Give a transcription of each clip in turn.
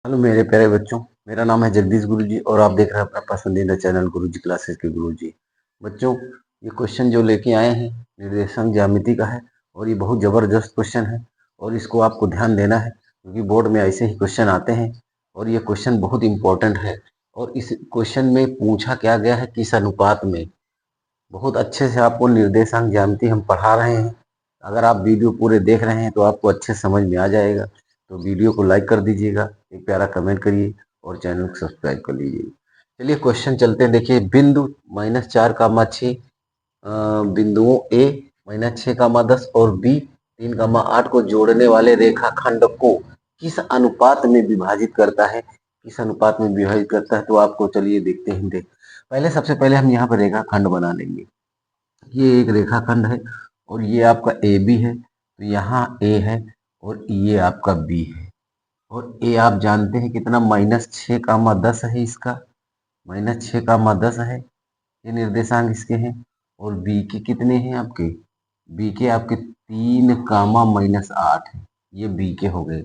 Hello मेरे प्यारे बच्चों, मेरा नाम है जगदीश गुरुजी और आप देख रहे हैं अपना पसंदीदा चैनल गुरुजी क्लासेस के गुरुजी। बच्चों, ये क्वेश्चन जो लेके आए हैं निर्देशांक ज्यामिति का है और ये बहुत ज़बरदस्त क्वेश्चन है और इसको आपको ध्यान देना है क्योंकि बोर्ड में ऐसे ही क्वेश्चन आते हैं और ये क्वेश्चन बहुत इंपॉर्टेंट है। और इस क्वेश्चन में पूछा क्या गया है, किस अनुपात में। बहुत अच्छे से आपको निर्देशांक ज्यामिति हम पढ़ा रहे हैं। अगर आप वीडियो पूरे देख रहे हैं तो आपको अच्छे समझ में आ जाएगा। तो वीडियो को लाइक कर दीजिएगा, एक प्यारा कमेंट करिए और चैनल को सब्सक्राइब कर लीजिए। चलिए क्वेश्चन चलते हैं। देखिए, बिंदु -4, 6 बिंदुओं ए -6, 10 और बी 3, 8 को जोड़ने वाले रेखाखंड को किस अनुपात में विभाजित करता है। किस अनुपात में विभाजित करता है तो आपको चलिए देखते हैं। पहले सबसे पहले हम यहाँ पर रेखाखंड बना लेंगे। ये एक रेखाखंड है और ये आपका ए बी है, तो यहाँ ए है और ये आपका बी है। और ए आप जानते हैं कितना, -6, 10 है इसका, -6, 10 है, ये निर्देशांक इसके हैं। और बी के कितने हैं आपके, बी के आपके 3, -8 है, ये बी के हो गए।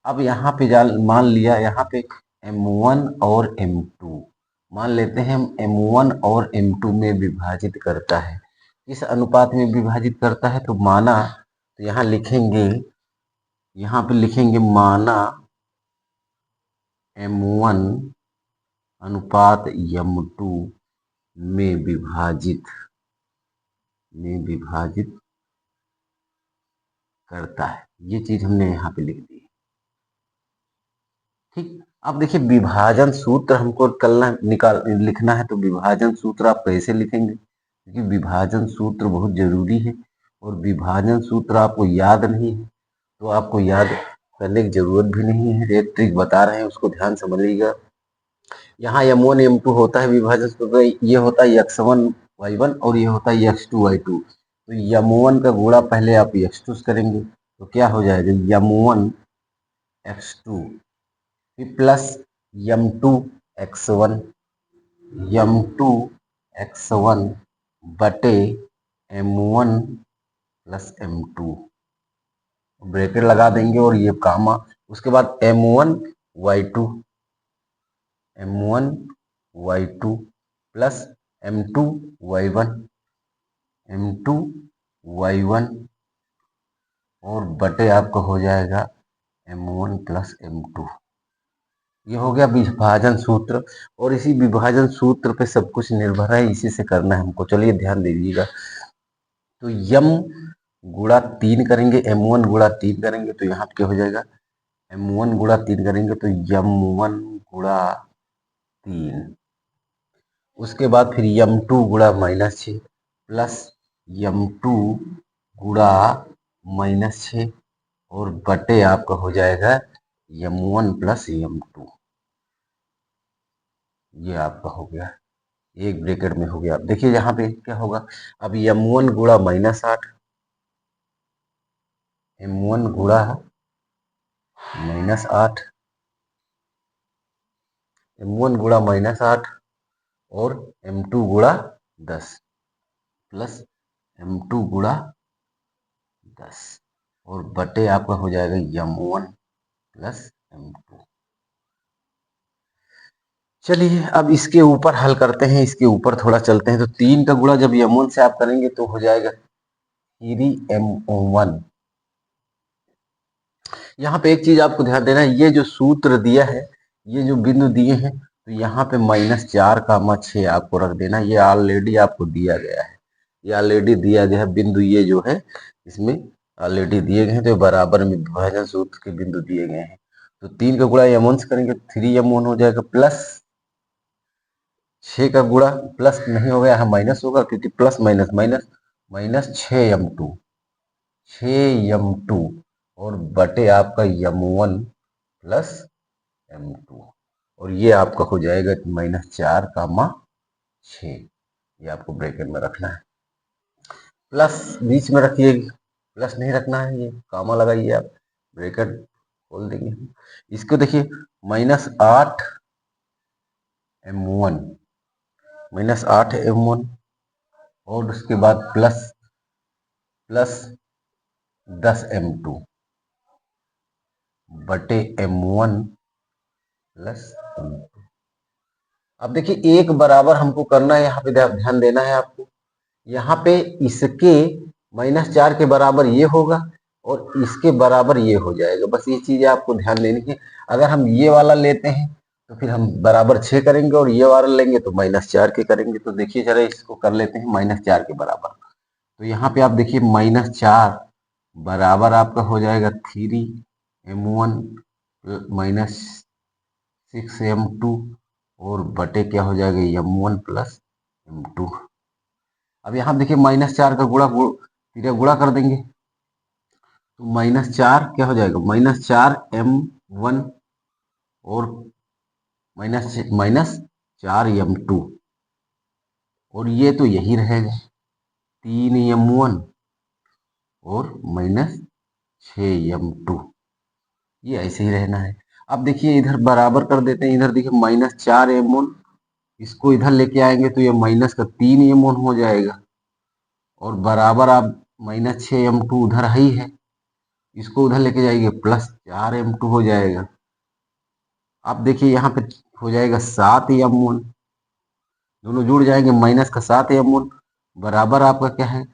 अब यहाँ पे मान लिया यहाँ पे M1 और M2, मान लेते हैं हम M1 और M2 में विभाजित करता है। किस अनुपात में विभाजित करता है तो माना, तो यहाँ लिखेंगे, यहाँ पे लिखेंगे माना M1 अनुपात M2 में विभाजित करता है। ये चीज हमने यहाँ पे लिख दी। ठीक, अब देखिए विभाजन सूत्र हमको लिखना है, तो विभाजन सूत्र आप कैसे लिखेंगे, क्योंकि विभाजन सूत्र बहुत जरूरी है और विभाजन सूत्र आपको याद नहीं है तो आपको याद करने की जरूरत भी नहीं है। एक ट्रिक बता रहे हैं, उसको ध्यान समझिएगा। यहाँ M1 M2 होता है विभाजन सूत्र, ये होता है x1 y1 और ये होता है x2 y2। तो M1 का गुणा पहले आप x2 से करेंगे तो क्या हो जाएगा, M1 x2 plus M2 x1 M2 x1 बटे M1 प्लस M2, ब्रैकेट लगा देंगे और ये कामा। उसके बाद M1 y2 plus M2 y1 और बटे आपका हो जाएगा M1 प्लस M2। ये हो गया विभाजन सूत्र और इसी विभाजन सूत्र पे सब कुछ निर्भर है, इसी से करना है हमको। चलिए ध्यान दीजिएगा। तो यम गुणा 3 करेंगे, M1 गुणा 3 करेंगे तो यहाँ पे क्या हो जाएगा, M1 गुणा 3 करेंगे तो M1 गुणा 3। उसके बाद फिर M2 गुणा -6 प्लस M2 गुणा -6 और बटे आपका हो जाएगा M1 प्लस M2। ये आपका हो गया, एक ब्रैकेट में हो गया। देखिए यहाँ पे क्या होगा, अब M1 गुणा -8, M1 गुणा -8, M1 गुणा -8 और M2 गुणा 10 प्लस M2 गुणा 10 और बटे आपका हो जाएगा M1 प्लस M2। चलिए अब इसके ऊपर हल करते हैं, इसके ऊपर थोड़ा चलते हैं। तो 3 का गुणा जब M1 से आप करेंगे तो हो जाएगा 3M1। यहाँ पे एक चीज आपको ध्यान देना है, ये जो सूत्र दिया है, ये जो बिंदु दिए हैं, तो यहाँ पे -4, 6 आपको रख देना। ये ऑलरेडी आपको दिया गया है, ये ऑलरेडी दिया गया है बिंदु, ये जो है इसमें ऑलरेडी दिए गए हैं। तो बराबर में विभाजन सूत्र के बिंदु दिए गए हैं। तो 3 का गुणा M1 से करेंगे 3M1 हो जाएगा, प्लस 6 का गुणा प्लस नहीं होगा, यहाँ माइनस होगा क्योंकि plus minus minus, -6M2, 6M2 और बटे आपका M1 प्लस M2 और ये आपका हो जाएगा -4, 6। ये आपको ब्रैकेट में रखना है, प्लस बीच में रखिए, प्लस नहीं रखना है, ये कामा लगाइए आप, ब्रैकेट खोल देंगे हम। इसको देखिए -8M1 और उसके बाद प्लस 10M2 बटे M1 प्लस M2। अब देखिए एक बराबर हमको करना है, यहाँ पे ध्यान देना है आपको। यहाँ पे इसके -4 के बराबर ये होगा और इसके बराबर ये हो जाएगा। बस ये चीजें आपको ध्यान देनी है। अगर हम ये वाला लेते हैं तो फिर हम बराबर 6 करेंगे और ये वाला लेंगे तो -4 के करेंगे। तो देखिए जरा इसको कर लेते हैं -4 के बराबर। तो यहाँ पे आप देखिए -4 बराबर आपका हो जाएगा 3m1 -6m2 और बटे क्या हो जाएगा m1 प्लस m2। अब यहाँ देखिए -4 का तीरा गुणा कर देंगे तो -4 क्या हो जाएगा -4m1 और -4m2 और ये तो यही रहेगा 3m1 और -6m2, ये ऐसे ही रहना है। अब देखिए इधर बराबर कर देते हैं, इधर देखिए -4m1 इसको इधर लेके आएंगे तो ये -3m1 हो जाएगा और बराबर आप -6m2 उधर ही है, इसको उधर लेके जाएंगे +4m2 हो जाएगा। आप देखिए यहाँ पे हो जाएगा 7m1, दोनों जुड़ जाएंगे -7m1 बराबर आपका क्या है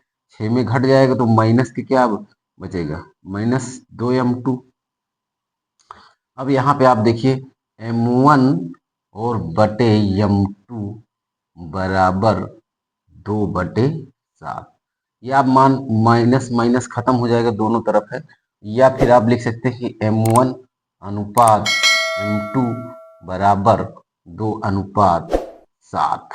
6 में घट जाएगा तो माइनस के क्या बचेगा -2m2। अब यहाँ पे आप देखिए m1 और बटे m2 बराबर 2/7। ये आप माइनस माइनस खत्म हो जाएगा, दोनों तरफ है। या फिर आप लिख सकते हैं कि m1 अनुपात m2 बराबर 2:7।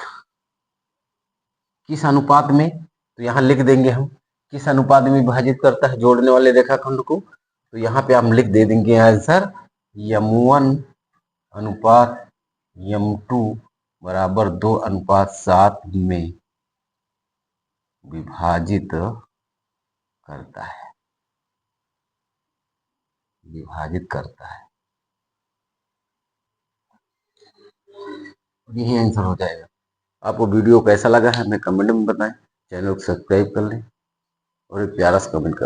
किस अनुपात में, तो यहाँ लिख देंगे हम किस अनुपात में विभाजित करता है जोड़ने वाले रेखाखंड को। तो यहाँ पे हम लिख दे देंगे आंसर m1 अनुपात m2 बराबर 2:7 में विभाजित करता है, विभाजित करता है। यही आंसर हो जाएगा। आपको वीडियो कैसा लगा है हमें कमेंट में बताएं, चैनल को सब्सक्राइब कर लें और एक प्यारा सा कमेंट कर दें।